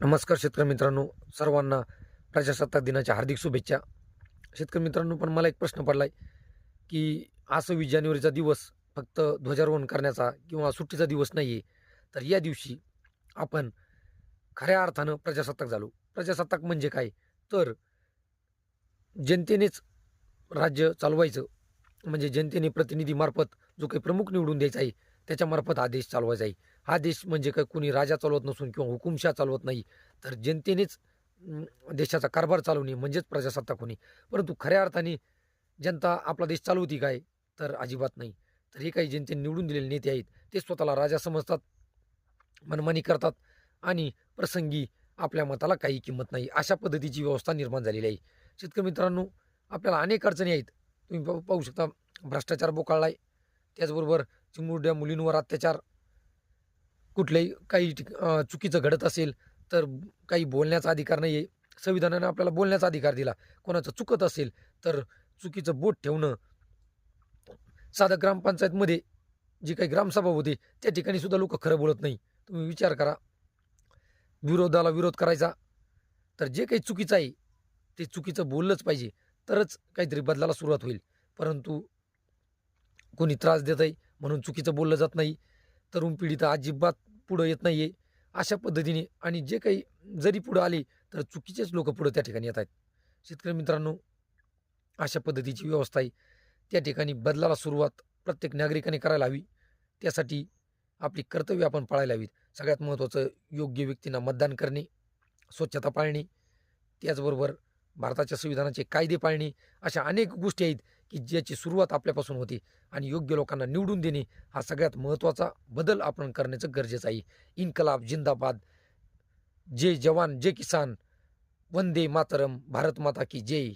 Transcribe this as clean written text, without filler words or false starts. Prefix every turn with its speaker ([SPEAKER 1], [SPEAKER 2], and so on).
[SPEAKER 1] नमस्कार शेतकरी मित्रांनो, सर्वांना प्रजासत्ताक दिनाच्या हार्दिक शुभेच्छा. शेतकरी मित्रांनो, पण मला एक प्रश्न पडलाय, की हा 26 जानेवारीचा दिवस फक्त ध्वजारोहण करण्याचा किंवा सुट्टीचा दिवस नाहीये. तर या दिवशी आपण खऱ्या अर्थानं प्रजासत्ताक झालो. प्रजासत्ताक म्हणजे काय? तर जनतेनेच राज्य चालवायचं. म्हणजे जनतेने प्रतिनिधीमार्फत जो काही प्रमुख निवडून द्यायचा आहे, त्याच्यामार्फत हा देश चालवायचा आहे. हा देश म्हणजे काय कोणी राजा चालवत नसून किंवा हुकुमशाह चालवत नाही, तर जनतेनेच देशाचा कारभार चालवणे म्हणजेच प्रजासत्ताक होणे. परंतु खऱ्या अर्थाने जनता आपला देश चालवती काय? तर अजिबात नाही. तर हे काही जनतेने निवडून दिलेले नेते आहेत, ते स्वतःला राजा समजतात, मनमानी करतात आणि प्रसंगी आपल्या मताला काही किंमत नाही. अशा पद्धतीची व्यवस्था निर्माण झालेली आहे. शेतकरी मित्रांनो, आपल्याला अनेक अडचणी आहेत. तुम्ही पाहू शकता, भ्रष्टाचार बोकाळला आहे. त्याचबरोबर चिमुरड्या मुलींवर अत्याचार, कुठल्याही काही चुकीचं घडत असेल, तर काही बोलण्याचा अधिकार नाही आहे. संविधानाने आपल्याला बोलण्याचा अधिकार दिला. कोणाचं चुकत असेल, तर चुकीचं बोट ठेवणं. साधं ग्रामपंचायतमध्ये जी काही ग्रामसभा होते, त्या ठिकाणी सुद्धा लोकं खरं बोलत नाही. तुम्ही विचार करा, विरोधाला विरोध करायचा, तर जे काही चुकीचं आहे, ते चुकीचं बोललंच पाहिजे. तरच काहीतरी बदलाला सुरुवात होईल. परंतु कोणी त्रास देतंय म्हणून चुकीचं बोललं जात नाही. तरुण पिढी तर अजिबात पुढं येत नाहीये. अशा पद्धतीने आणि जे काही जरी पुढं आले, तर चुकीचेच लोकं पुढं त्या ठिकाणी येत आहेत. शेतकरी मित्रांनो, अशा पद्धतीची व्यवस्था आहे. त्या ठिकाणी बदलाला सुरुवात प्रत्येक नागरिकाने करायला हवी. त्यासाठी आपली कर्तव्य आपण पाळायला हवीत. सगळ्यात महत्त्वाचं योग्य व्यक्तींना मतदान करणे, स्वच्छता पाळणे, त्याचबरोबर भारताच्या संविधानाचे कायदे पाळणे, अशा अनेक गोष्टी आहेत, की ज्याची सुरुवात आपल्यापासून होते आणि योग्य लोकांना निवडून देणे हा सगळ्यात महत्त्वाचा बदल आपण करण्याचं गरजेचं आहे. इन्कलाब जिंदाबाद, जय जवान, जय किसान, वंदे मातरम, भारत माता की जय.